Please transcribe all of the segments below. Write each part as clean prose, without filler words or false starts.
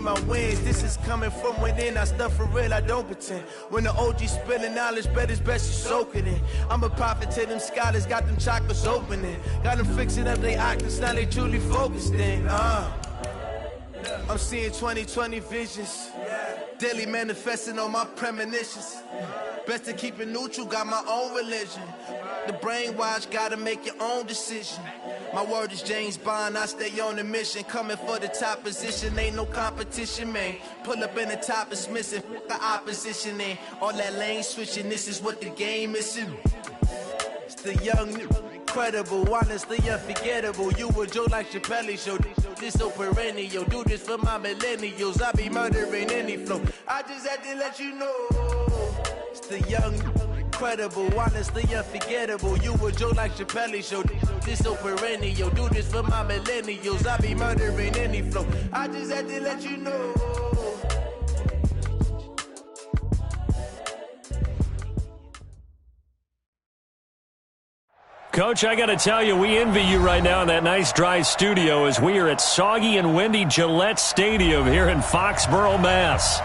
my wins. This is coming from within. I stuff for real, I don't pretend. When the OG spilling knowledge, bet it's best you soak it in. I'm a prophet to them scholars, got them chakras opening. Got them fixing up they octaves, now they truly focused in. I'm seeing 2020 visions. Daily manifesting on my premonitions. Best to keep it neutral, got my own religion. The brainwash, gotta make your own decision. My word is James Bond, I stay on the mission. Coming for the top position, ain't no competition, man. Pull up in the top, it's missing, the opposition in. All that lane switching, this is what the game missing. It's the young, incredible, honestly unforgettable. You a Joe like Chappelle show. This so perennial, do this for my millennials. I be murdering any flow. I just had to let you know. It's the young, incredible, honestly unforgettable. You a Joe like Chappelle show. This so perennial, do this for my millennials. I be murdering any flow. I just had to let you know. Coach, I got to tell you, we envy you right now in that nice dry studio as we are at soggy and windy Gillette Stadium here in Foxborough, Mass.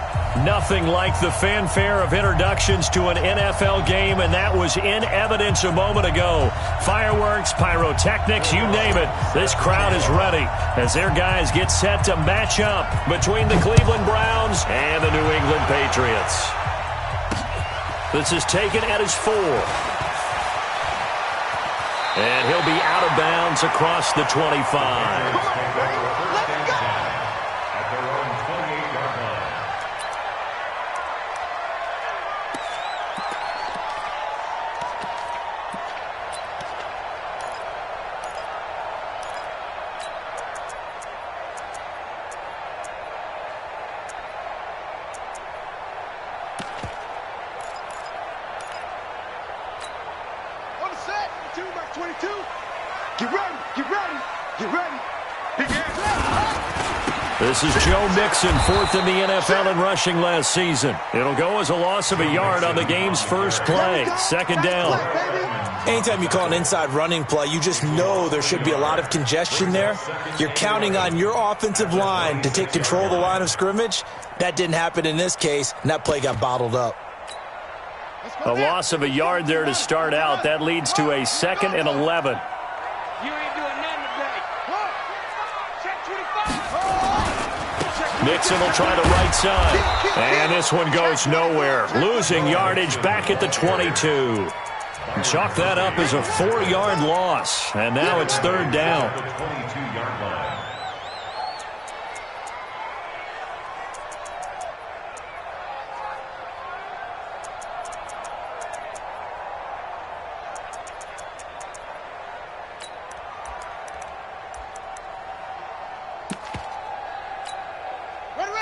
Nothing like the fanfare of introductions to an NFL game, and that was in evidence a moment ago. Fireworks, pyrotechnics, you name it. This crowd is ready as their guys get set to match up between the Cleveland Browns and the New England Patriots. This is taken at his 4. And he'll be out of bounds across the 25. This is Joe Mixon, 4th in the NFL in rushing last season. It'll go as a loss of a yard on the game's first play. Second down. Anytime you call an inside running play, you just know there should be a lot of congestion there. You're counting on your offensive line to take control of the line of scrimmage. That didn't happen in this case, and that play got bottled up. A loss of a yard there to start out. That leads to a 2nd and 11. Mixon will try the right side. And this one goes nowhere. Losing yardage back at the 22. Chalk that up as a 4-yard loss. And now it's 3rd down.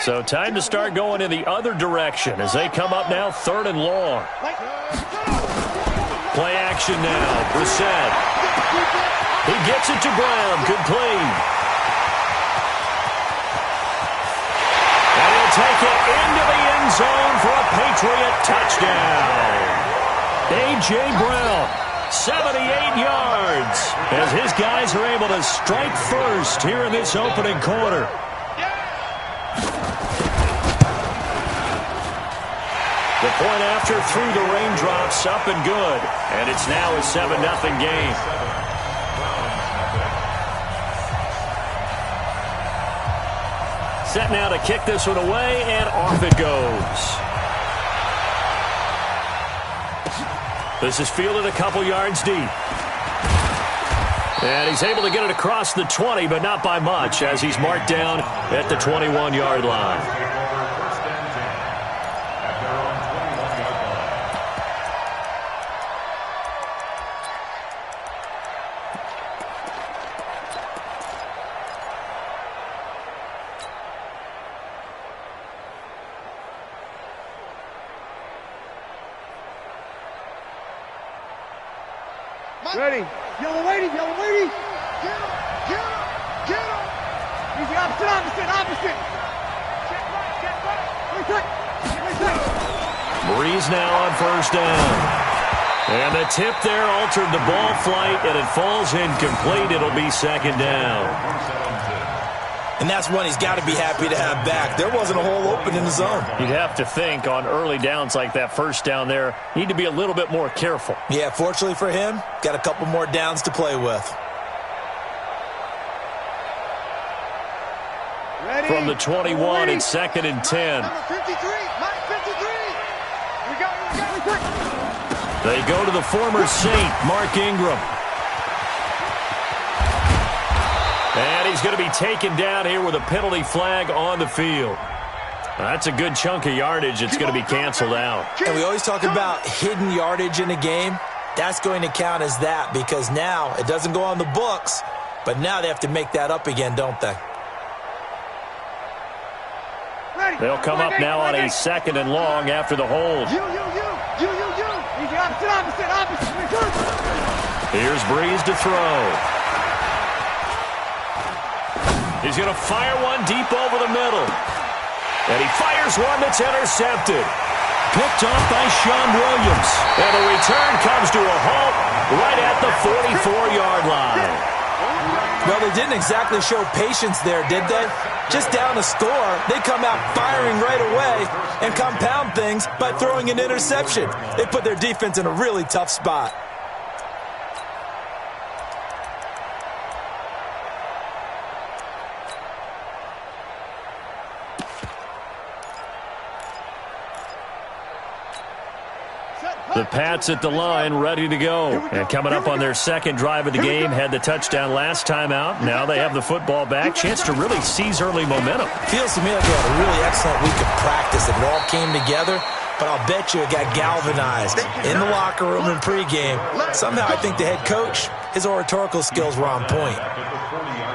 So time to start going in the other direction as they come up now 3rd and long. Play action now. Brissett. He gets it to Brown. Complete. And he'll take it into the end zone for a Patriot touchdown. A.J. Brown, 78 yards, as his guys are able to strike first here in this opening quarter. The point after through the raindrops, up and good. And it's now a 7-0 game. Set now to kick this one away, and off it goes. This is fielded a couple yards deep. And he's able to get it across the 20, but not by much, as he's marked down at the 21-yard line. Ready. Yellow lady, yellow lady. Get him, get him, get him. He's the opposite. Get right. Breeze now on 1st down. And the tip there altered the ball flight, and it falls incomplete. It'll be 2nd down. And that's one he's got to be happy to have back. There wasn't a hole open in the zone. You'd have to think on early downs like that first down there, need to be a little bit more careful. Yeah, fortunately for him, got a couple more downs to play with. Ready? From the 21, it's 2nd and 10. Number 53, Mike 53. We got. They go to the former Saint, Mark Ingram. And he's going to be taken down here with a penalty flag on the field. That's a good chunk of yardage. It's going to be canceled out. And we always talk about hidden yardage in a game. That's going to count as that because now it doesn't go on the books, but now they have to make that up again, don't they? They'll come up now on a 2nd and long after the hold. You. Easy, opposite. Here's Breeze to throw. He's going to fire one deep over the middle. And he fires one that's intercepted. Picked off by Sean Williams. And the return comes to a halt right at the 44-yard line. Well, they didn't exactly show patience there, did they? Just down a score, they come out firing right away and compound things by throwing an interception. They put their defense in a really tough spot. The Pats at the line, ready to go. And coming up on their second drive of the game, had the touchdown last time out. Now they have the football back. Chance to really seize early momentum. Feels to me like they had a really excellent week of practice. It all came together, but I'll bet you it got galvanized in the locker room in pregame. Somehow I think the head coach, his oratorical skills were on point.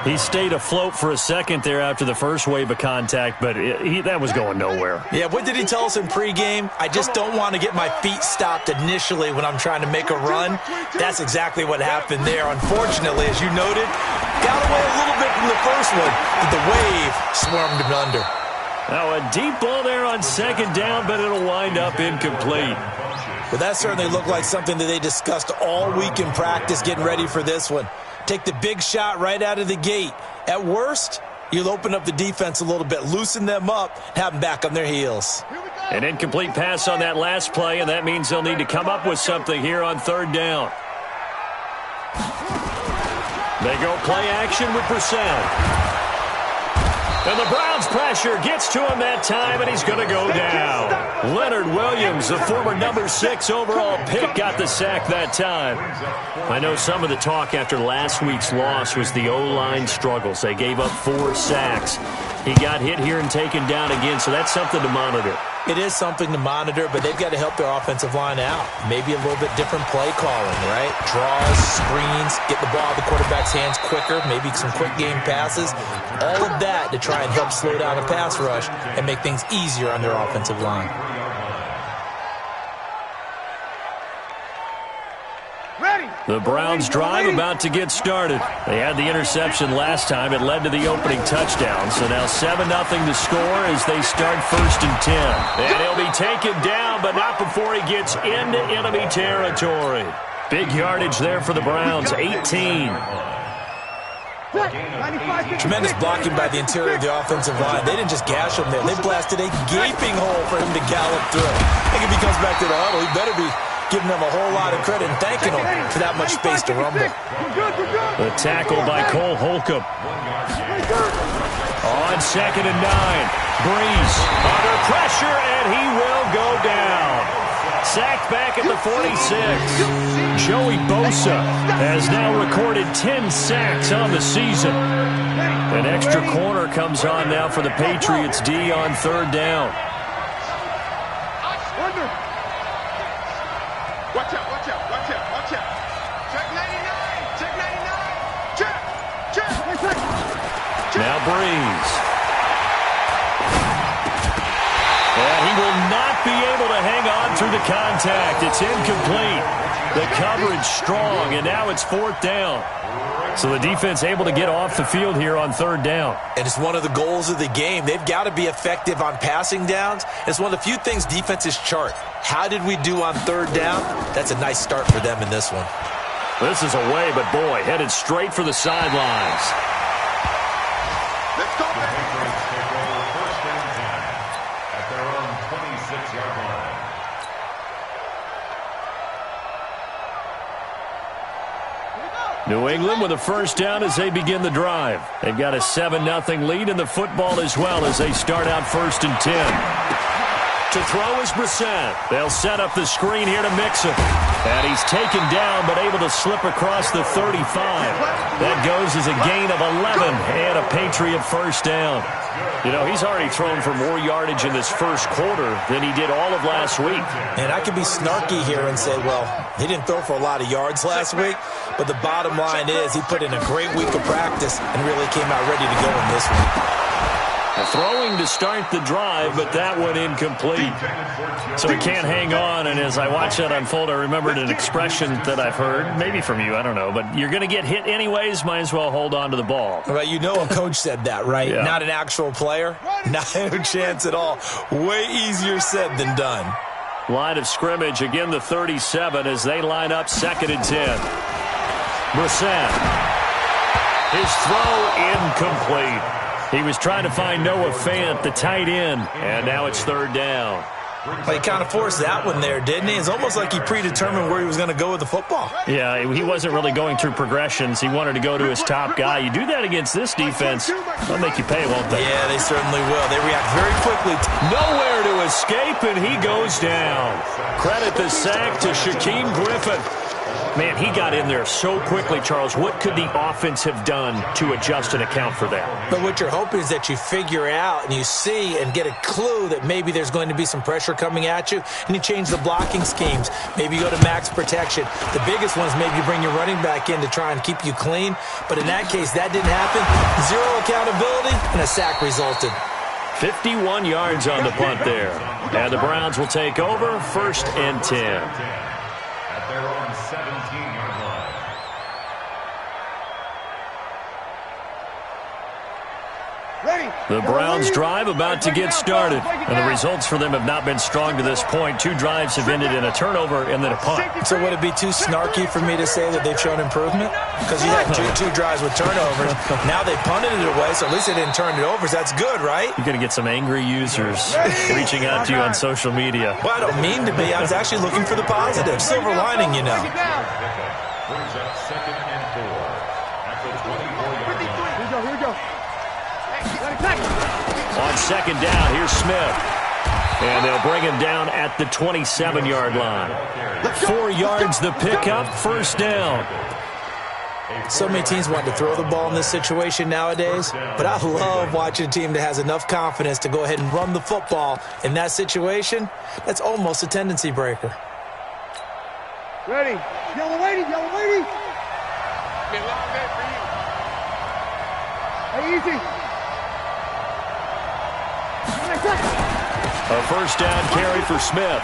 He stayed afloat for a second there after the first wave of contact, but that was going nowhere. Yeah, what did he tell us in pregame? I just don't want to get my feet stopped initially when I'm trying to make a run. That's exactly what happened there. Unfortunately, as you noted, got away a little bit from the first one, but the wave swarmed him under. Now a deep ball there on 2nd down, but it'll wind up incomplete. Well, that certainly looked like something that they discussed all week in practice getting ready for this one. Take the big shot right out of the gate. At worst, you'll open up the defense a little bit, loosen them up, have them back on their heels. An incomplete pass on that last play, and that means they'll need to come up with something here on 3rd down. They go play action with Purcell. And the Browns pressure gets to him that time, and he's going to go down. Leonard Williams, the former number 6 overall pick, got the sack that time. I know some of the talk after last week's loss was the O-line struggles. They gave up 4 sacks. He got hit here and taken down again, so that's something to monitor. It is something to monitor, but they've got to help their offensive line out. Maybe a little bit different play calling, right? Draws, screens, get the ball out of the quarterback's hands quicker, maybe some quick game passes. All of that to try and help slow down a pass rush and make things easier on their offensive line. The Browns drive about to get started. They had the interception last time. It led to the opening touchdown. So now 7-0 to score as they start 1st and 10. And he'll be taken down, but not before he gets into enemy territory. Big yardage there for the Browns, 18. Tremendous blocking by the interior of the offensive line. They didn't just gash him there. They blasted a gaping hole for him to gallop through. I think if he comes back to the huddle, he better be giving them a whole lot of credit and thanking them for that much space to rumble. The tackle by Cole Holcomb. On 2nd and 9. Breeze under pressure, and he will go down. Sacked back at the 46. Joey Bosa has now recorded 10 sacks on the season. An extra corner comes on now for the Patriots D on 3rd down. Watch out, watch out, watch out, watch out. Check 99, check 99. Check. Now Breeze. And he will not be able to hang on through the contact. It's incomplete. The coverage strong, and now it's 4th down. So the defense able to get off the field here on 3rd down. And it's one of the goals of the game. They've got to be effective on passing downs. It's one of the few things defenses chart. How did we do on 3rd down? That's a nice start for them in this one. This is away, but boy, headed straight for the sidelines. Let's go. New England with a first down as they begin the drive. They've got a 7-0 lead in the football as well as they start out 1st and 10. To throw is Brissett. They'll set up the screen here to Mixon. And he's taken down but able to slip across the 35. That goes as a gain of 11 and a Patriot first down. You know, he's already thrown for more yardage in this first quarter than he did all of last week. And I could be snarky here and say, well, he didn't throw for a lot of yards last week, but the bottom line is he put in a great week of practice and really came out ready to go in this week. Throwing to start the drive, but that one incomplete. So he can't hang on, and as I watch that unfold, I remembered an expression that I've heard, maybe from you, I don't know, but you're going to get hit anyways, might as well hold on to the ball. Well, you know a coach said that, right? Yeah. Not an actual player. Not a chance at all. Way easier said than done. Line of scrimmage, again the 37 as they line up 2nd and 10. Brissett. His throw incomplete. He was trying to find Noah Fant, the tight end, and now it's 3rd down. Well, he kind of forced that one there, didn't he? It's almost like he predetermined where he was going to go with the football. Yeah, he wasn't really going through progressions. He wanted to go to his top guy. You do that against this defense, they'll make you pay, won't they? Yeah, they certainly will. They react very quickly. Nowhere to escape, and he goes down. Credit the sack to Shaquem Griffin. Man, he got in there so quickly, Charles. What could the offense have done to adjust and account for that? But what you're hoping is that you figure out and you see and get a clue that maybe there's going to be some pressure coming at you, and you change the blocking schemes. Maybe you go to max protection. The biggest one is maybe you bring your running back in to try and keep you clean. But in that case, that didn't happen. Zero accountability, and a sack resulted. 51 yards on the punt there. And the Browns will take over 1st and 10. The Browns drive about to get started, and the results for them have not been strong to this point. 2 drives have ended in a turnover and then a punt. So would it be too snarky for me to say that they've shown improvement? Because you had two drives with turnovers. Now they punted it away, so at least they didn't turn it over. So that's good, right? You're going to get some angry users reaching out to you on social media. Well, I don't mean to be. I was actually looking for the positive. Silver lining, you know. Brings up 2nd and 4 at the 24-yard line. Here we go. On 2nd down, here's Smith. And they'll bring him down at the 27-yard line. 4 yards the pickup, 1st down. So many teams want to throw the ball in this situation nowadays, but I love watching a team that has enough confidence to go ahead and run the football in that situation. That's almost a tendency breaker. Ready. Yellow lady, yellow lady. Be a long day for you. Hey, easy. A 1st down carry for Smith.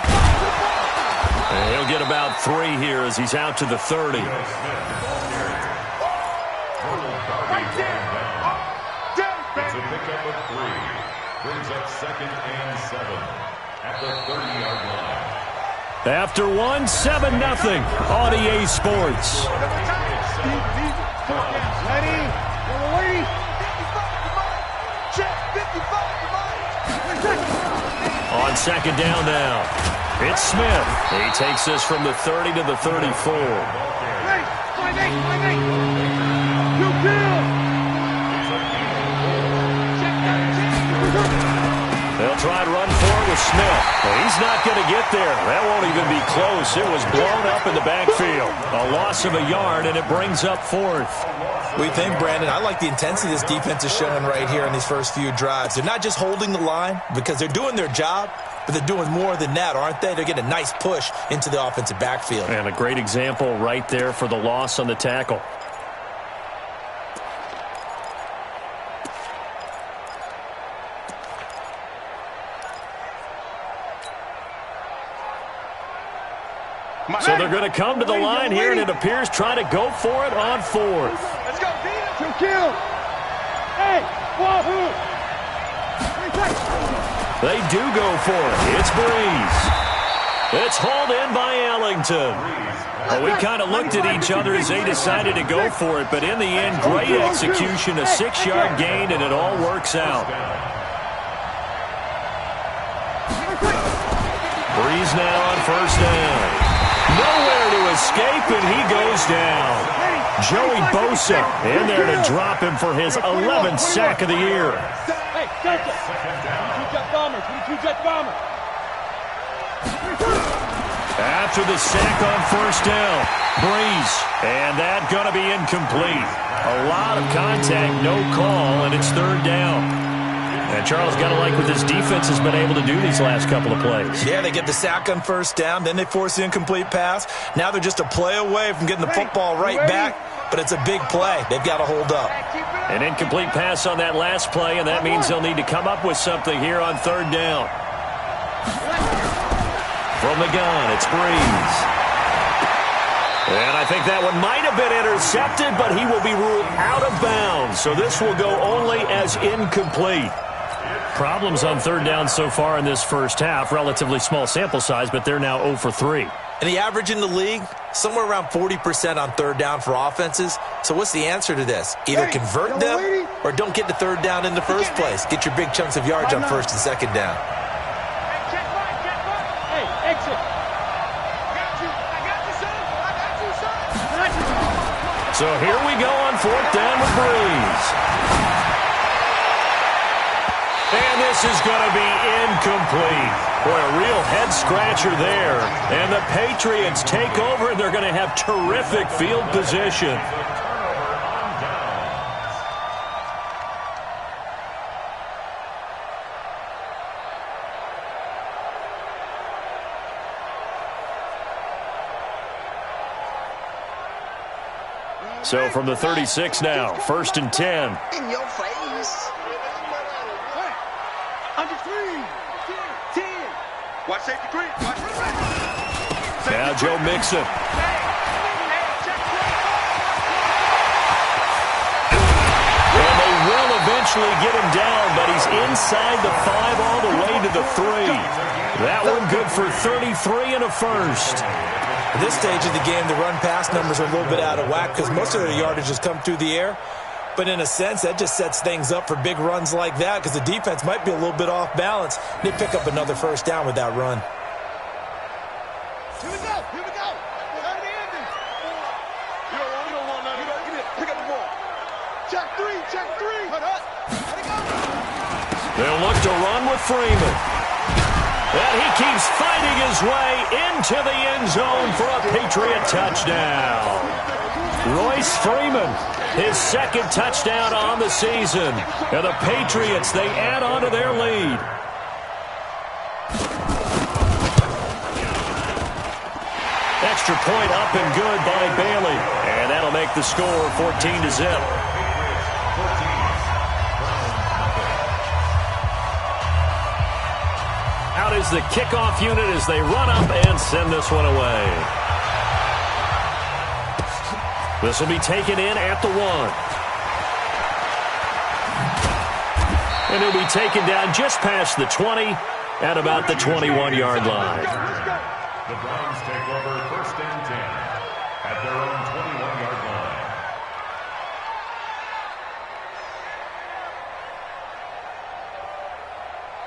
And he'll get about 3 here as he's out to the 30. It's a pickup of 3. Brings up 2nd and 7 at the 30-yard line. After 1, 7-0 on EA Sports. Ready. Yellow lady. 55, check, 55. On 2nd down now, it's Smith. He takes this from the 30 to the 34. Ready, 5-8. You kill. They'll try and run forward with Smith. Well, he's not going to get there. That won't even be close. It was blown up in the backfield. A loss of a yard, and it brings up 4th. What do you think, Brandon? I like the intensity this defense is showing right here in these first few drives. They're not just holding the line because they're doing their job, but they're doing more than that, aren't they? They're getting a nice push into the offensive backfield. And a great example right there for the loss on the tackle. So they're going to come to the line here, and it appears trying to go for it on 4th. Let's go, Two kill. Hey, wahoo. They do go for it. It's Breeze. It's hauled in by Ellington. Well, we kind of looked at each other as they decided to go for it, but in the end, great execution, a 6-yard gain, and it all works out. Breeze now on 1st down. Nowhere to escape, and he goes down. Joey Bosa in there to drop him for his 11th sack of the year. Hey, Delta. 22 jet bombers. 22 jet bombers. After the sack on first down, Breeze. And that going to be incomplete. A lot of contact, no call, and it's third down. And Charles, got to like what this defense has been able to do these last couple of plays. Yeah, they get the sack on first down, then they force the incomplete pass. Now they're just a play away from getting the football right back, but it's a big play. They've got to hold up. An incomplete pass on that last play, and that means they'll need to come up with something here on third down. From the gun, it's Breeze. And I think that one might have been intercepted, but he will be ruled out of bounds. So this will go only as incomplete. Problems on third down so far in this first half. Relatively small sample size, but they're now 0 for 3. And the average in the league, somewhere around 40% on third down for offenses. So what's the answer to this? Either convert them or don't get to third down in the first place. Get your big chunks of yards on first and second down. Hey, exit. So here we go on fourth down with Breeze. And this is going to be incomplete. Boy, a real head-scratcher there. And the Patriots take over, and they're going to have terrific field position. So from the 36 now, 1st and 10. In your face. Under 3. 10. Watch safety green. Watch Now Joe Mixon. And they will eventually get him down, but he's inside the 5 all the way to the 3. That one good for 33 and a first. At this stage of the game, the run-pass numbers are a little bit out of whack because most of their yardage has come through the air. But in a sense, that just sets things up for big runs like that because the defense might be a little bit off balance. They pick up another first down with that run. Here we go. Here we go. We're the ending. You don't want none. You don't get it. Pick up the ball. Check 3. Check 3. Let it go. They'll look to run with Freeman. And he keeps fighting his way into the end zone for a Patriot touchdown. Royce Freeman, his second touchdown on the season. And the Patriots, they add on to their lead. Extra point up and good by Bailey. And that'll make the score 14-0. Out is the kickoff unit as they run up and send this one away. This will be taken in at the 1. And he'll be taken down just past the 20 at about the 21-yard line. The Browns take over 1st and 10 at their own 21-yard line.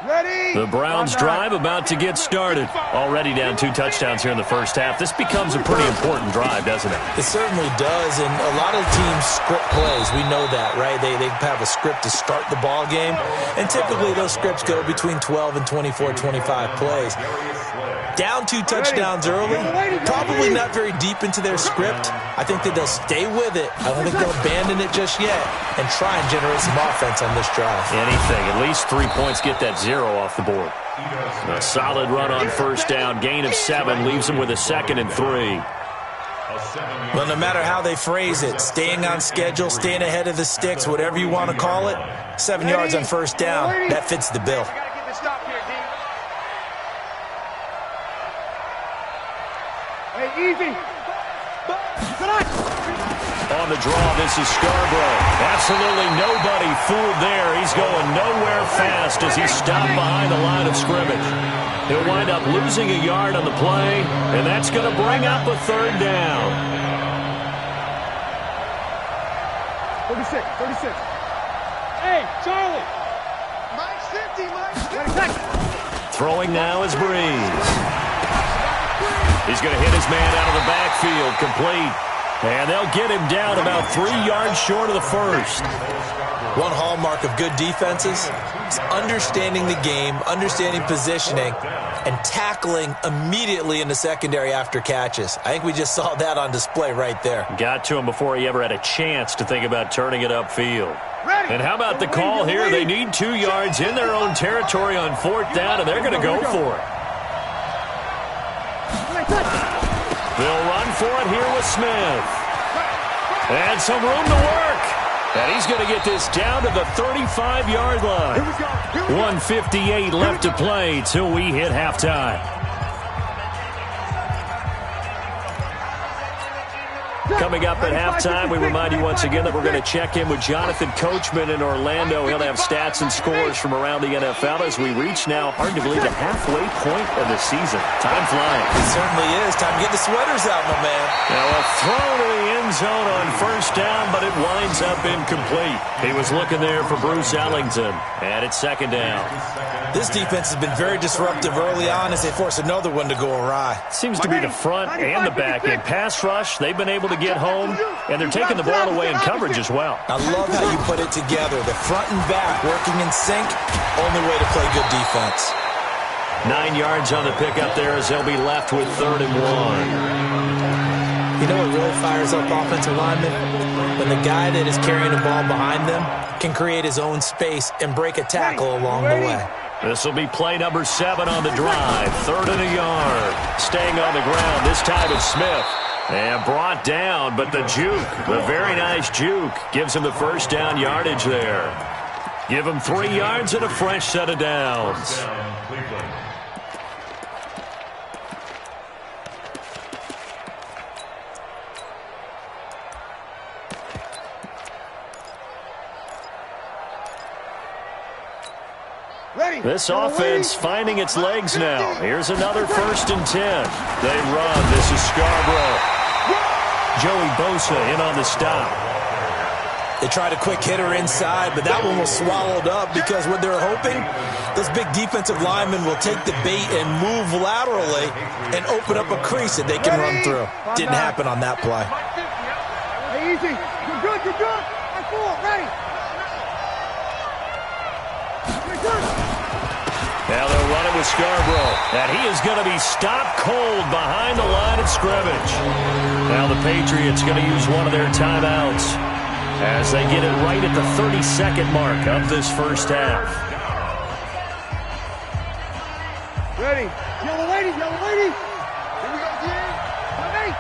Ready? The Browns drive about to get started. Already down 2 touchdowns here in the first half. This becomes a pretty important drive, doesn't it? It certainly does, and a lot of teams script plays. We know that, right? They have a script to start the ball game, and typically those scripts go between 12 and 24, 25 plays. Down 2 touchdowns early, probably not very deep into their script. I think that they'll stay with it. I don't think they'll abandon it just yet and try and generate some offense on this drive. Anything. At least 3 points, get that 0 off the board. A solid run on first down. Gain of 7 leaves them with a 2nd and 3. Well, no matter how they phrase it, staying on schedule, staying ahead of the sticks, whatever you want to call it, 7 yards on first down, that fits the bill. Easy. On the draw, this is Scarborough. Absolutely nobody fooled there. He's going nowhere fast as he's stopped behind the line of scrimmage. He'll wind up losing a yard on the play, and that's going to bring up a 3rd down. 36. Hey, Charlie. Mike's 50, Mike. Throwing now is Breeze. He's going to hit his man out of the backfield, complete. And they'll get him down about 3 yards short of the first. One hallmark of good defenses is understanding the game, understanding positioning, and tackling immediately in the secondary after catches. I think we just saw that on display right there. Got to him before he ever had a chance to think about turning it upfield. And how about the call here? They need 2 yards in their own territory on 4th down, and they're going to go for it. They'll run for it here with Smith. And some room to work. And he's going to get this down to the 35-yard line. 1:58 left to play till we hit halftime. Coming up at halftime, we remind you once again that we're going to check in with Jonathan Coachman in Orlando. He'll have stats and scores from around the NFL as we reach now, hard to believe, the halfway point of the season. Time flying. It certainly is. Time to get the sweaters out, my man. Now a throw to the end zone on 1st down, but it winds up incomplete. He was looking there for Bruce Ellington, and it's 2nd down. This defense has been very disruptive early on as they force another one to go awry. Seems to be the front and the back end. Pass rush, they've been able to get home, and they're taking the ball away in coverage as well. I love how you put it together. The front and back working in sync, only way to play good defense. 9 yards on the pickup there as they'll be left with 3rd and 1. You know what really fires up offensive linemen? When the guy that is carrying the ball behind them can create his own space and break a tackle along the way. This will be play number 7 on the drive. 3rd and a yard. Staying on the ground. This time it's Smith. And brought down, but the juke, the very nice juke, gives him the 1st down yardage there. Give him 3 yards and a fresh set of downs. This offense finding its legs now. Here's another 1st and 10. They run. This is Scarborough. Joey Bosa in on the stop. They tried a quick hitter inside, but that one was swallowed up because what they're hoping, those big defensive linemen will take the bait and move laterally and open up a crease that they can run through. Didn't happen on that play. Hey, easy. You're good, you're good. I'm full, ready. Now they'll run it with Scarborough. And he is going to be stopped cold behind the line of scrimmage. Now the Patriots going to use one of their timeouts as they get it right at the 32nd mark of this 1st half. Ready. Yellow lady, yellow lady. Here we go, Dean. Ready.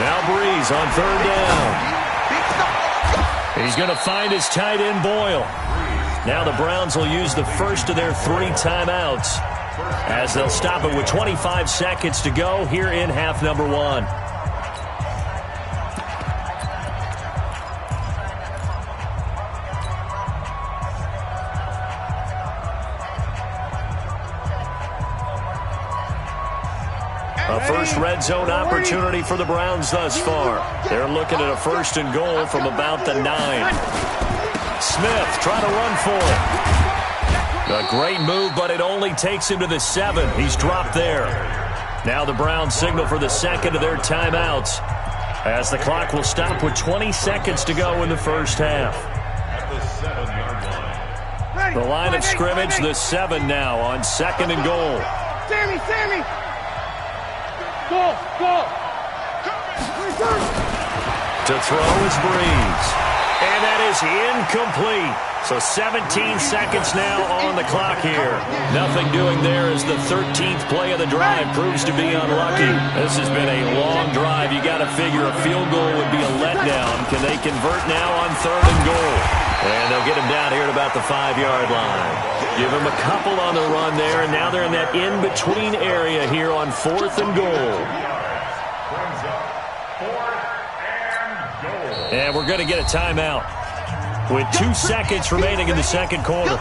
Now Breeze on 3rd down. He's going to find his tight end, Boyle. Now the Browns will use the first of their 3 timeouts as they'll stop it with 25 seconds to go here in half number 1. A first red zone opportunity for the Browns thus far. They're looking at a 1st and goal from about the 9. Smith trying to run for it. A great move, but it only takes him to the 7. He's dropped there. Now the Browns signal for the 2nd of their timeouts as the clock will stop with 20 seconds to go in the 1st half. The line of scrimmage, the 7 now on 2nd and goal. Sammy. Go. To throw is Breeze. And that is incomplete. So 17 seconds now on the clock here. Nothing doing there as the 13th play of the drive proves to be unlucky. This has been a long drive. You got to figure a field goal would be a letdown. Can they convert now on 3rd and goal? And they'll get him down here at about the 5-yard line. Give him a couple on the run there, and now they're in that in-between area here on 4th and goal. And we're going to get a timeout with 2 seconds remaining in the 2nd quarter.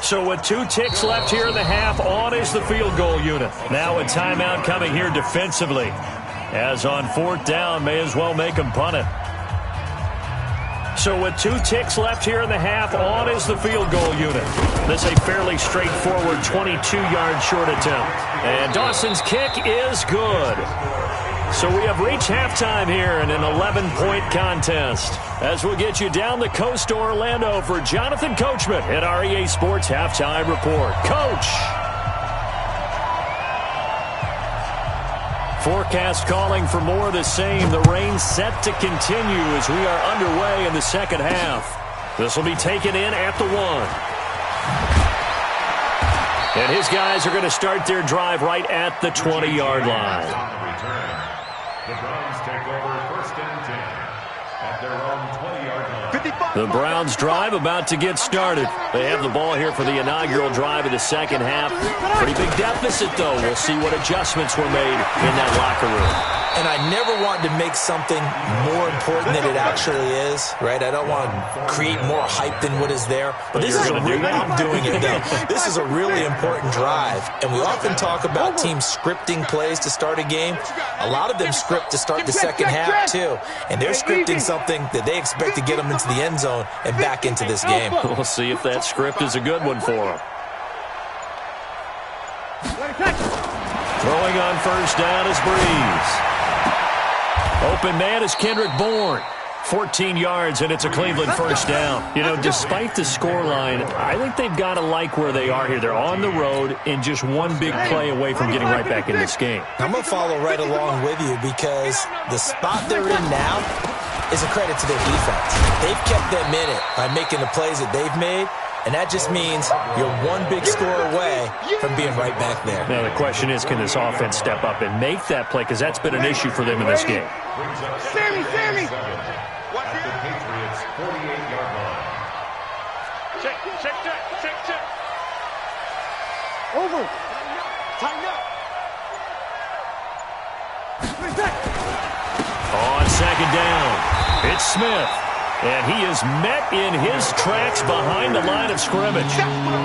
So with 2 ticks left here in the half, on is the field goal unit. Now a timeout coming here defensively. As on 4th down, may as well make them punt it. So with 2 ticks left here in the half, on is the field goal unit. This is a fairly straightforward 22-yard short attempt. And Dawson's kick is good. So we have reached halftime here in an 11-point contest. As we'll get you down the coast to Orlando for Jonathan Coachman at our EA Sports Halftime Report. Coach! Forecast calling for more of the same. The rain set to continue as we are underway in the second half. This will be taken in at the 1. And his guys are going to start their drive right at the 20-yard line. The Browns take over 1st and 10 at their own 20-yard line. The Browns drive about to get started. They have the ball here for the inaugural drive of the second half. Pretty big deficit, though. We'll see what adjustments were made in that locker room. And I never want to make something more important than it actually is, right? I don't want to create more hype than what is there. But this is I'm doing it, though. This is a really important drive. And we often talk about teams scripting plays to start a game. A lot of them script to start the second half, too. And they're scripting something that they expect to get them into the end zone and back into this game. We'll see if that script is a good one for them. Throwing on 1st down is Breeze. Open man is Kendrick Bourne. 14 yards, and it's a Cleveland 1st down. You know, despite the scoreline, I think they've got to like where they are here. They're on the road and just one big play away from getting right back in this game. I'm going to follow right along with you because the spot they're in now is a credit to their defense. They've kept them in it by making the plays that they've made, and that just means you're one big score away from being right back there. Now the question is, can this offense step up and make that play? Because that's been an issue for them in this game. Sammy! At the Patriots' 48-yard line. Check. Over. Tighten up. On 2nd down, it's Smith. And he is met in his tracks behind the line of scrimmage.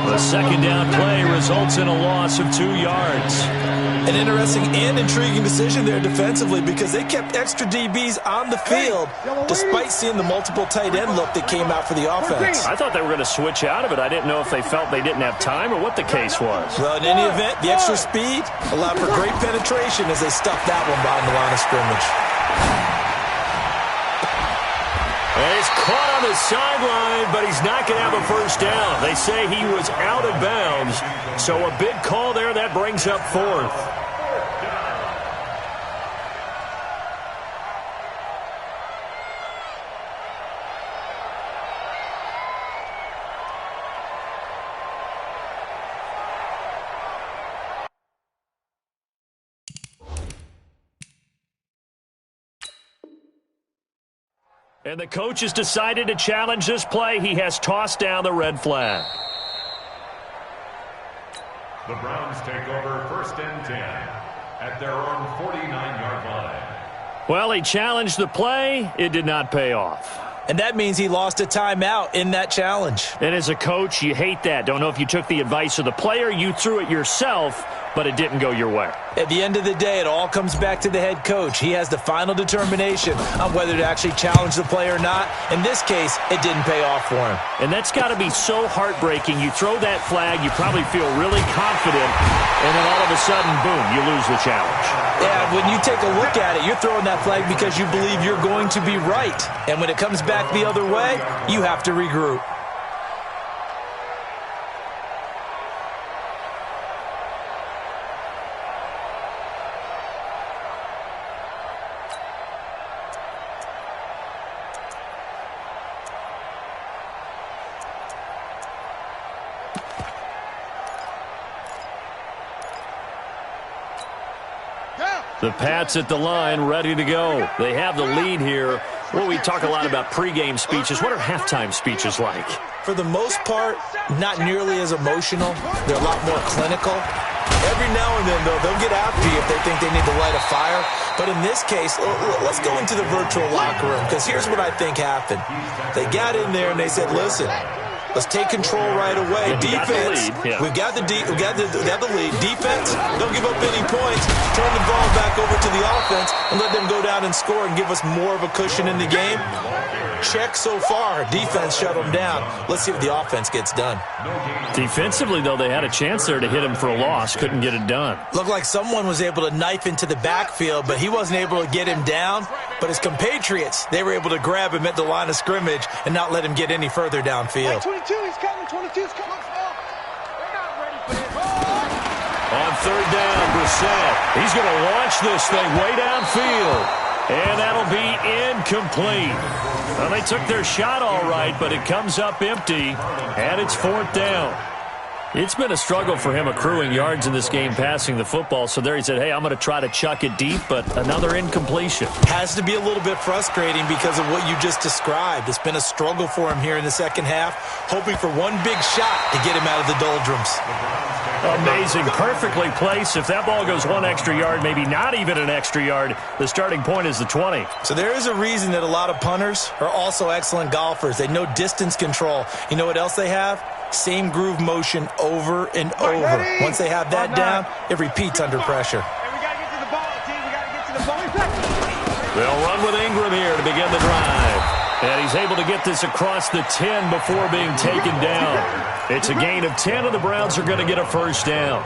The 2nd down play results in a loss of 2 yards. An interesting and intriguing decision there defensively because they kept extra DBs on the field despite seeing the multiple tight end look that came out for the offense. I thought they were going to switch out of it. I didn't know if they felt they didn't have time or what the case was. Well, in any event, the extra speed allowed for great penetration as they stuffed that one behind the line of scrimmage. And he's caught on the sideline, but he's not going to have a 1st down. They say he was out of bounds, so a big call there. That brings up 4th. And the coach has decided to challenge this play. He has tossed down the red flag. The Browns take over 1st and 10 at their own 49-yard line. Well, he challenged the play. It did not pay off. And that means he lost a timeout in that challenge. And as a coach, you hate that. Don't know if you took the advice of the player, you threw it yourself, but it didn't go your way. At the end of the day, it all comes back to the head coach. He has the final determination on whether to actually challenge the play or not. In this case, it didn't pay off for him. And that's got to be so heartbreaking. You throw that flag, you probably feel really confident, and then all of a sudden, boom, you lose the challenge. Yeah, when you take a look at it, you're throwing that flag because you believe you're going to be right. And when it comes back the other way, you have to regroup. The Pats at the line, ready to go. They have the lead here. Well, we talk a lot about pregame speeches. What are halftime speeches like? For the most part, not nearly as emotional. They're a lot more clinical. Every now and then, though, they'll get after you if they think they need to light a fire. But in this case, let's go into the virtual locker room, because here's what I think happened. They got in there and they said, listen, Let's take control right away. Defense, we got the lead. Defense, don't give up any points. Turn the ball back over to the offense and let them go down and score and give us more of a cushion in the game. Check so far. Defense shut them down. Let's see if the offense gets done. Defensively, though, they had a chance there to hit him for a loss. Couldn't get it done. Looked like someone was able to knife into the backfield, but he wasn't able to get him down. But his compatriots, they were able to grab him at the line of scrimmage and not let him get any further downfield. 22, he's coming. 22's coming. They're not ready for this. On third down, Brissett. He's going to launch this thing way downfield. And that'll be incomplete. Well, they took their shot all right, but it comes up empty, and it's fourth down. It's been a struggle for him accruing yards in this game passing the football. So there he said, hey, I'm going to try to chuck it deep, but another incompletion. Has to be a little bit frustrating because of what you just described. It's been a struggle for him here in the second half, hoping for one big shot to get him out of the doldrums. Amazing. Perfectly placed. If that ball goes one extra yard, maybe not even an extra yard, the starting point is the 20. So there is a reason that a lot of punters are also excellent golfers. They know distance control. You know what else they have? Same groove motion over and over. Once they have that down, it repeats under pressure. Hey, we got to get to the ball, team. We got to get to the ball. They'll run with Ingram here to begin the drive. And he's able to get this across the 10 before being taken down. It's a gain of 10, and the Browns are going to get a first down.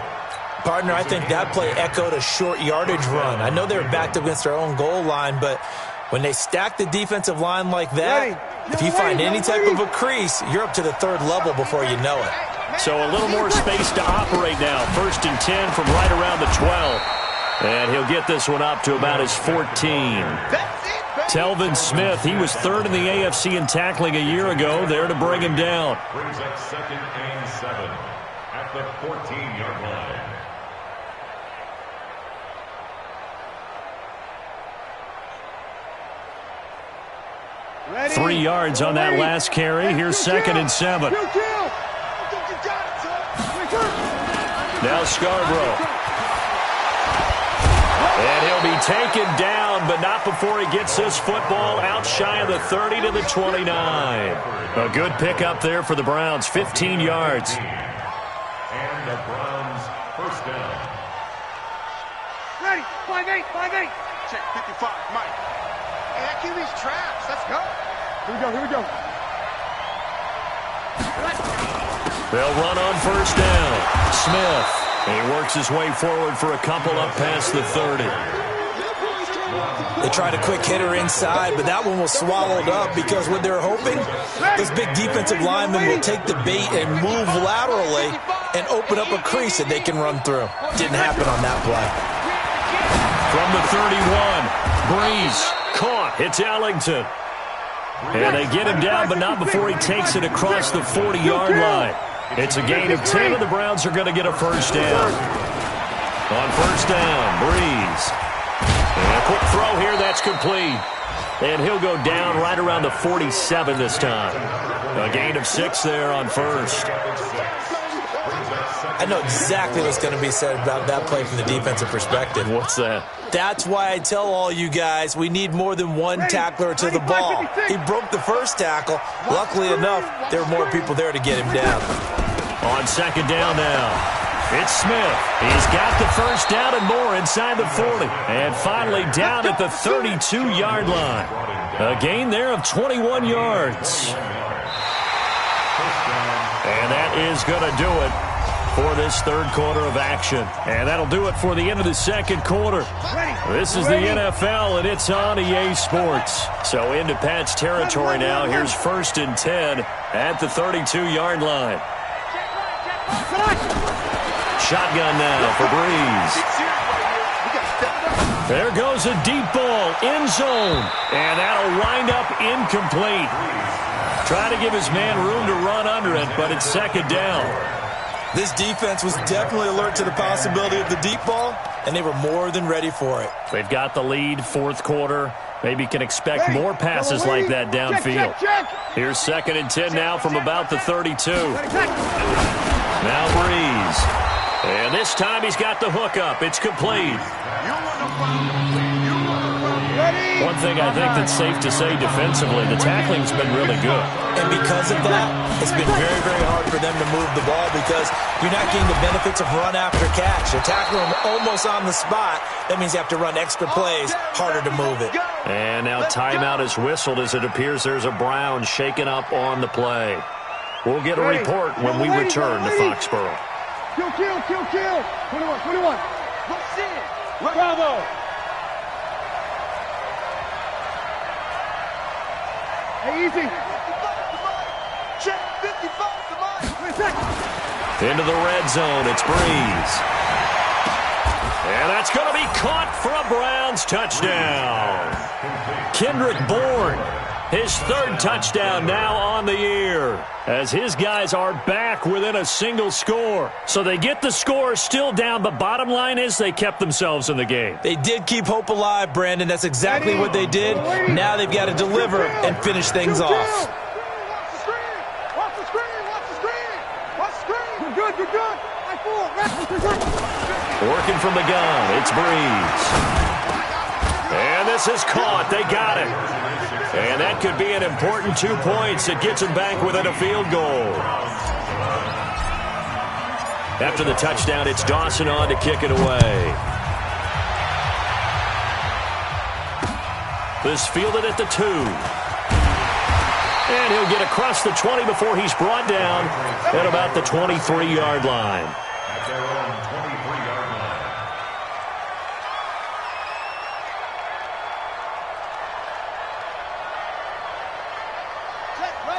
Partner, I think that play echoed a short yardage run. I know they were backed up against their own goal line, but when they stack the defensive line like that, if you find any type of a crease, you're up to the third level before you know it. So a little more space to operate now. First and 10 from right around the 12. And he'll get this one up to about his 14. Telvin Smith, he was third in the AFC in tackling a year ago, there to bring him down. Brings up second and 7 at the 14-yard line. Ready? 3 yards on that last carry. Here's second and 7. Now Scarborough. And he'll be taken down, but not before he gets this football out shy of the 30 to the 29. A good pickup there for the Browns, 15 yards. And the Browns first down. Ready? 5-8, 5-8. Check 55, Mike. Hey, that QB's traps. Let's go. Here we go. They'll run on first down. Smith. He works his way forward for a couple up past the 30. They tried a quick hitter inside, but that one was swallowed up because what they're hoping, this big defensive lineman will take the bait and move laterally and open up a crease that they can run through. Didn't happen on that play. From the 31, Breeze caught. It's Ellington. And they get him down, but not before he takes it across the 40-yard line. It's a gain of 10, and the Browns are going to get a first down. On first down, Breeze. And a quick throw here, that's complete. And he'll go down right around the 47 this time. A gain of 6 there on first. I know exactly what's going to be said about that play from the defensive perspective. What's that? That's why I tell all you guys we need more than one tackler to the ball. He broke the first tackle. Luckily enough, there were more people there to get him down. On second down now. It's Smith. He's got the first down and more inside the 40. And finally down at the 32-yard line. A gain there of 21 yards. And that is going to do it for this third quarter of action. And that'll do it for the end of the second quarter. This is the NFL, and it's on EA Sports. So into Pat's territory now. Here's first and 10 at the 32-yard line. Shotgun now for Breeze. There goes a deep ball, end zone, and that'll wind up incomplete. Trying to give his man room to run under it, but it's second down. This defense was definitely alert to the possibility of the deep ball, and they were more than ready for it. They've got the lead, fourth quarter. Maybe can expect more passes like that downfield. Here's second and 10 now from about the 32. Now Breeze. And this time he's got the hook up. It's complete. Ready? One thing I think that's safe to say defensively, the tackling's been really good. And because of that, it's been very, very hard for them to move the ball because you're not getting the benefits of run after catch. You're tackling them almost on the spot. That means you have to run extra plays, harder to move it. And now timeout is whistled as it appears there's a Brown shaken up on the play. We'll get a report when we return to Foxborough. Kill, kill, kill, kill. 21, 21. What's in? Bravo. Hey, easy. 55 to mine. Check 55 to mine. Wait a second. Into the red zone, it's Breeze. And that's going to be caught for a Browns touchdown. Kendrick Bourne, his third touchdown now on the year, as his guys are back within a single score. So they get the score still down, but bottom line is they kept themselves in the game. They did keep hope alive, Brandon. That's exactly what they did. Now they've got to deliver and finish things off. Watch the screen. Watch the screen. Watch the screen. Watch the screen. You're good. You're good. Working from the gun, it's Breeze. And this is caught. They got it. And that could be an important 2 points. It gets them back within a field goal. After the touchdown, it's Dawson on to kick it away. This fielded at the 2. And he'll get across the 20 before he's brought down at about the 23-yard line. At their own 23-yard line.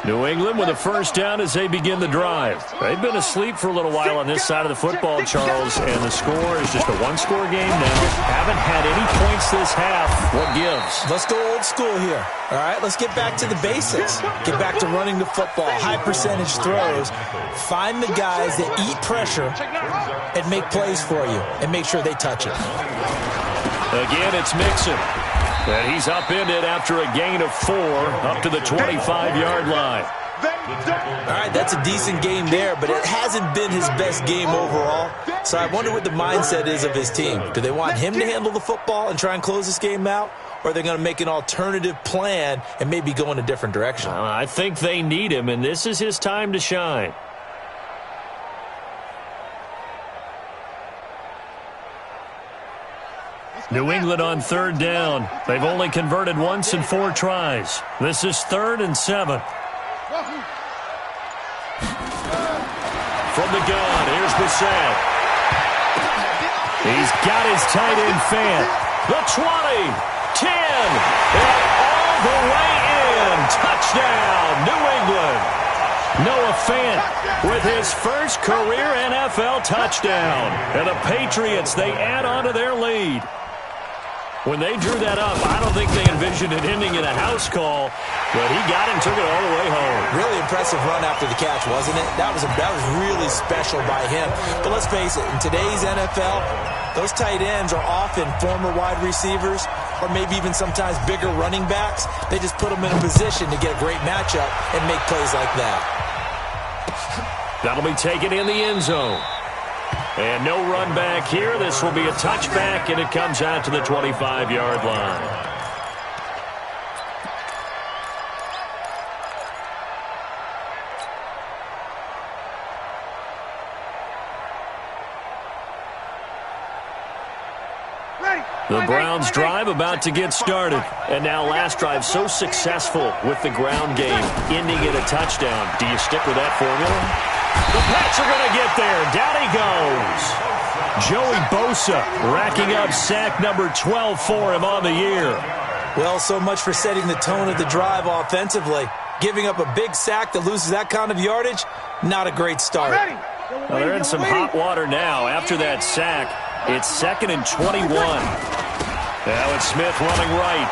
New England with a first down as they begin the drive. They've been asleep for a little while on this side of the football, Charles, and the score is just a one-score game now. Haven't had any points this half. What gives? Let's go old school here. All right, let's get back to the basics. Get back to running the football, high percentage throws. Find the guys that eat pressure and make plays for you and make sure they touch it. Again, it's Mixon. And he's upended after a gain of 4 up to the 25-yard line. All right, that's a decent game there, but it hasn't been his best game overall. So I wonder what the mindset is of his team. Do they want him to handle the football and try and close this game out? Or are they going to make an alternative plan and maybe go in a different direction? I think they need him, and this is his time to shine. New England on third down. They've only converted once in 4 tries. This is 3rd and 7. From the gun, here's Bissett. He's got his tight end Fant. The 20, 10, and all the way in. Touchdown, New England. Noah Fant with his first career NFL touchdown. And the Patriots, they add on to their lead. When they drew that up, I don't think they envisioned it ending in a house call, but he got it and took it all the way home. Really impressive run after the catch, wasn't it? That was really special by him. But let's face it, in today's NFL, those tight ends are often former wide receivers or maybe even sometimes bigger running backs. They just put them in a position to get a great matchup and make plays like that. That'll be taken in the end zone. And no run back here. This will be a touchback, and it comes out to the 25-yard line. The Browns drive about to get started. And now last drive so successful with the ground game, ending in a touchdown. Do you stick with that formula? The Pats are going to get there. Down he goes. Joey Bosa racking up sack number 12 for him on the year. Well, so much for setting the tone of the drive offensively. Giving up a big sack that loses that kind of yardage, not a great start. Well, they're in some hot water now after that sack. It's 2nd and 21. Now it's Smith running right.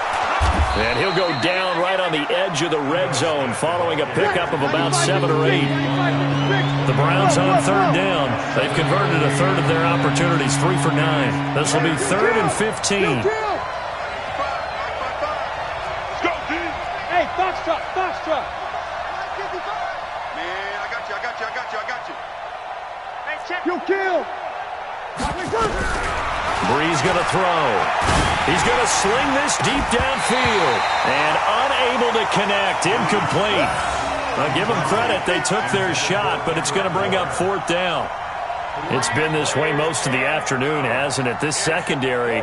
And he'll go down right on the edge of the red zone following a pickup of about 7 or 8. The Browns on third down. They've converted a third of their opportunities, 3 for 9. This will be 3rd and 15. Hey, box truck, box truck. Man, I got you. Hey, check. You kill. Bree's going to throw. He's going to sling this deep downfield. And unable to connect. Incomplete. I'll give them credit. They took their shot, but it's going to bring up 4th down. It's been this way most of the afternoon, hasn't it? This secondary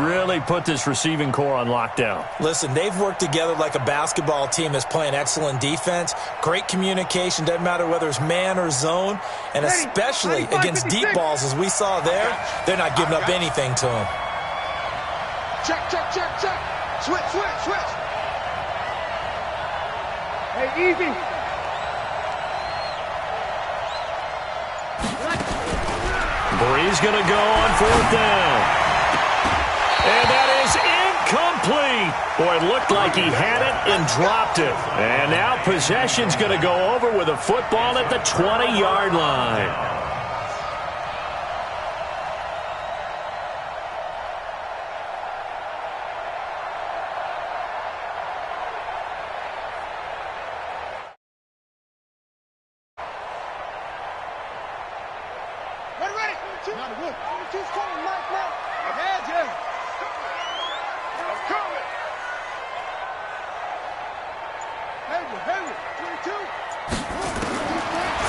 really put this receiving core on lockdown. Listen, they've worked together like a basketball team that's playing excellent defense. Great communication, doesn't matter whether it's man or zone, and especially against deep balls, as we saw there, they're not giving up anything to them. Check, check, check, check. Switch, switch, switch. Hey, easy. Bree's going to go on 4th down. And that is incomplete. Boy, it looked like he had it and dropped it. And now possession's going to go over with a football at the 20-yard line.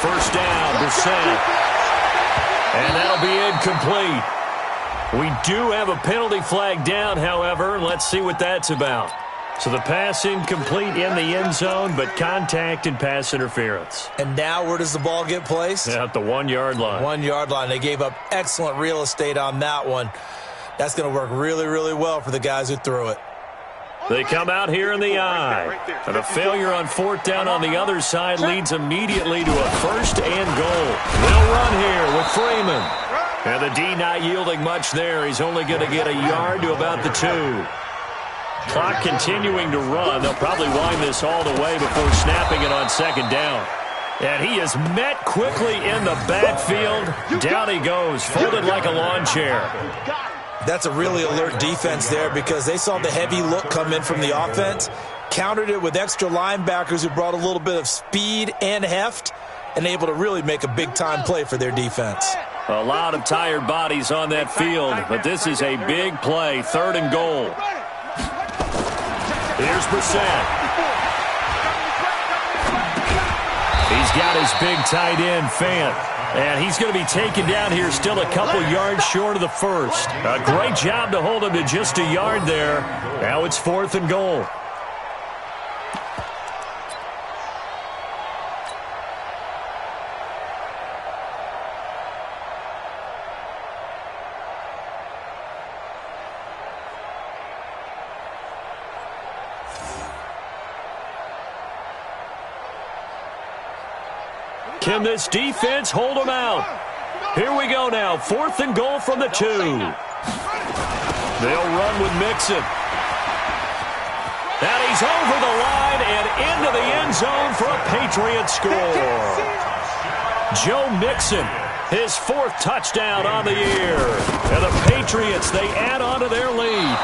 First down, Brissett. And that'll be incomplete. We do have a penalty flag down, however. Let's see what that's about. So the pass incomplete in the end zone, but contact and pass interference. And now where does the ball get placed? At the 1-yard line. 1-yard line. They gave up excellent real estate on that one. That's going to work really, really well for the guys who threw it. They come out here in the eye. And a failure on 4th down on the other side leads immediately to a 1st and goal. They'll run here with Freeman. And the D not yielding much there. He's only going to get a yard to about the 2. Clock continuing to run. They'll probably wind this all the way before snapping it on 2nd down. And he is met quickly in the backfield. Down he goes, folded like a lawn chair. That's a really alert defense there because they saw the heavy look come in from the offense, countered it with extra linebackers who brought a little bit of speed and heft, and able to really make a big-time play for their defense. A lot of tired bodies on that field, but this is a big play, 3rd and goal. Here's Brissett. He's got his big tight end, Fant. And he's going to be taken down here still a couple yards short of the 1st. A great job to hold him to just a yard there. Now it's 4th and goal. Can this defense hold them out? Here we go now. 4th and goal from the 2. They'll run with Mixon. And he's over the line and into the end zone for a Patriot score. Joe Mixon, his 4th touchdown on the year. And the Patriots, they add on to their lead.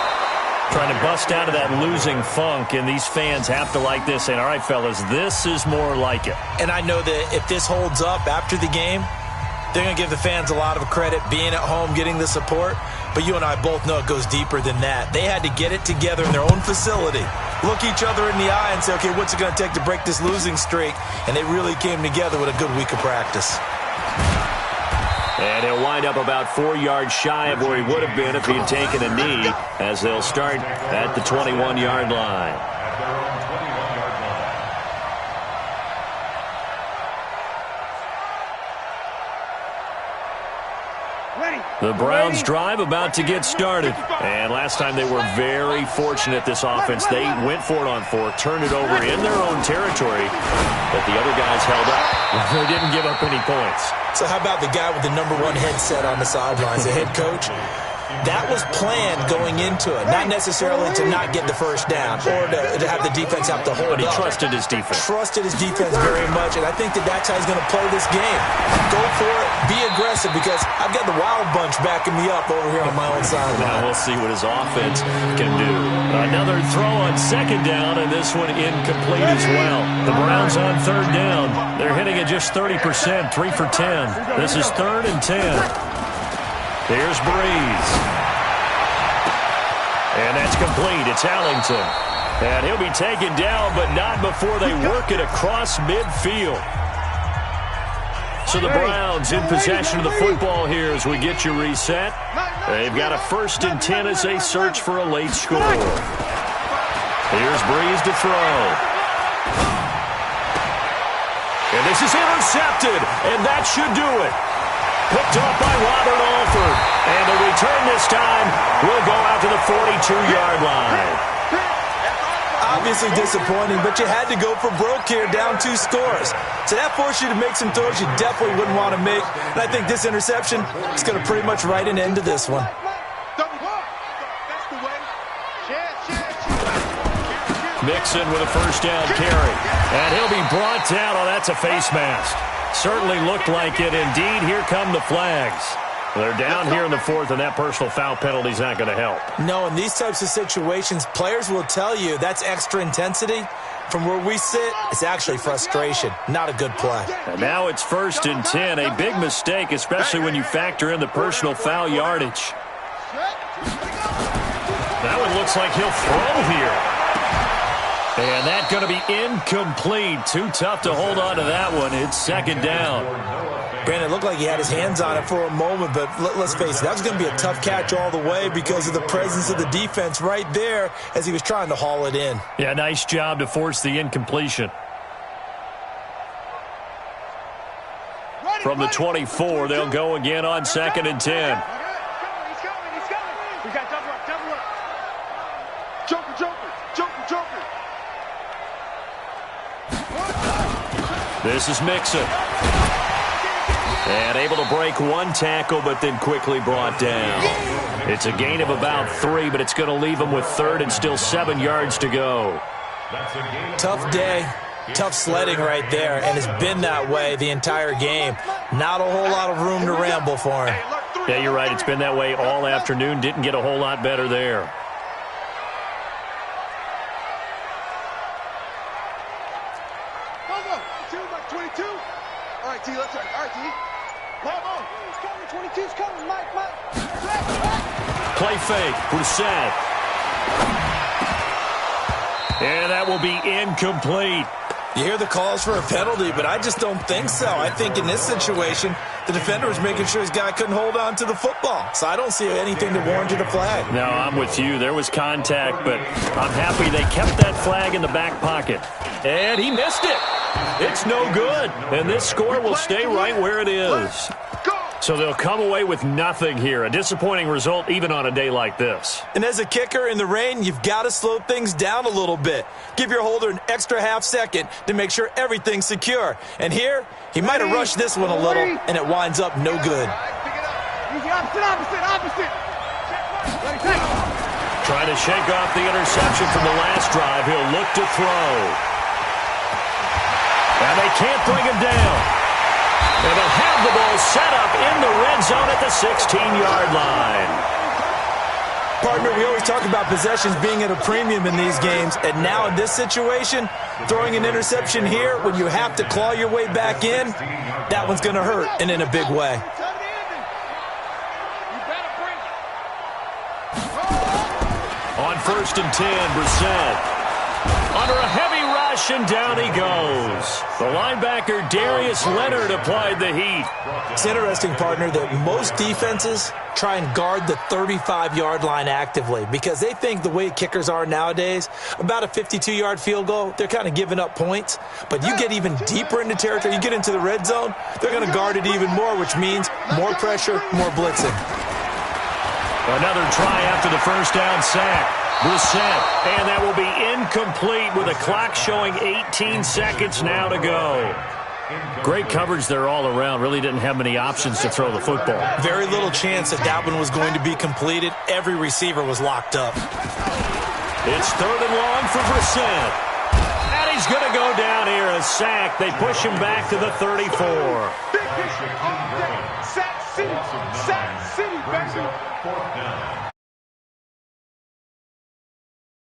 Trying to bust out of that losing funk, and these fans have to like this. And all right, fellas, this is more like it. And I know that if this holds up after the game, they're going to give the fans a lot of credit, being at home, getting the support. But you and I both know it goes deeper than that. They had to get it together in their own facility, look each other in the eye and say, okay, what's it going to take to break this losing streak? And they really came together with a good week of practice. And he'll wind up about 4 yards shy of where he would have been if he had taken a knee, as they'll start at the 21-yard line. The Browns drive about to get started. And last time they were very fortunate, this offense. They went for it on 4, turned it over in their own territory, but the other guys held up. They didn't give up any points. So how about the guy with the #1 headset on the sidelines, the head coach? That was planned going into it, not necessarily to not get the first down or to have the defense have to hold up. But he trusted his defense. Trusted his defense very much, and I think that's how he's going to play this game. Go for it, be aggressive, because I've got the Wild Bunch backing me up over here on my own sideline. Now we'll see what his offense can do. Another throw on 2nd down, and this one incomplete as well. The Browns on 3rd down. They're hitting at just 30%, 3 for 10. This is 3rd and 10. Here's Breeze. And that's complete. It's Ellington. And he'll be taken down, but not before they work it across midfield. So the Browns in possession of the football here as we get you reset. They've got a 1st and 10 as they search for a late score. Here's Breeze to throw. And this is intercepted, and that should do it. Picked off by Robert Alford. And the return this time will go out to the 42-yard line. Obviously disappointing, but you had to go for broke here, down 2 scores. So that forced you to make some throws you definitely wouldn't want to make. And I think this interception is going to pretty much write an end to this one. Mixon with a 1st down carry. And he'll be brought down. Oh, that's a face mask. Certainly looked like it. Indeed, here come the flags. They're down here in the 4th, and that personal foul penalty is not going to help. No, in these types of situations, players will tell you that's extra intensity. From where we sit, it's actually frustration. Not a good play. And now it's 1st and 10. A big mistake, especially when you factor in the personal foul yardage. That one looks like he'll throw here. And that's going to be incomplete. Too tough to hold on to that one. It's 2nd down. Brandon, it looked like he had his hands on it for a moment, but let's face it, that was going to be a tough catch all the way because of the presence of the defense right there as he was trying to haul it in. Yeah, nice job to force the incompletion. From the 24, they'll go again on 2nd and 10. He's coming. We got double up. Joker. This is Mixon. And able to break 1 tackle, but then quickly brought down. It's a gain of about 3, but it's going to leave him with 3rd and still 7 yards to go. Tough day, tough sledding right there, and it's been that way the entire game. Not a whole lot of room to ramble for him. Yeah, you're right. It's been that way all afternoon. Didn't get a whole lot better there. All right, T, let's go. All right, T. Come on. He's coming. 22's coming. Mike. Play fake. Brissett. And that will be incomplete. You hear the calls for a penalty, but I just don't think so. I think in this situation, the defender was making sure his guy couldn't hold on to the football. So I don't see anything to warrant a flag. No, I'm with you. There was contact, but I'm happy they kept that flag in the back pocket. And he missed it. It's no good. And this score will stay right where it is. So they'll come away with nothing here. A disappointing result even on a day like this. And as a kicker in the rain, you've got to slow things down a little bit. Give your holder an extra half second to make sure everything's secure. And here, he might have rushed this one a little, and it winds up no good. Easy, opposite. Trying to shake off the interception from the last drive. He'll look to throw. And they can't bring him down. And they'll have the ball set up in the red zone at the 16-yard line. Partner, we always talk about possessions being at a premium in these games, and now in this situation, throwing an interception here when you have to claw your way back in, that one's going to hurt, and in a big way. On 1st and 10, Brissett. Under a heavy rush, and down he goes. The linebacker, Darius Leonard, applied the heat. It's interesting, partner, that most defenses try and guard the 35-yard line actively because they think the way kickers are nowadays, about a 52-yard field goal, they're kind of giving up points. But you get even deeper into territory, you get into the red zone, they're going to guard it even more, which means more pressure, more blitzing. Another try after the 1st down sack. Brissett, and that will be incomplete with a clock showing 18 seconds now to go. Great coverage there all around. Really didn't have many options to throw the football. Very little chance that one was going to be completed. Every receiver was locked up. It's 3rd and long for Brissett. And he's going to go down here. A sack. They push him back to the 34. Big hit all day. Sack City, baby. 4th down.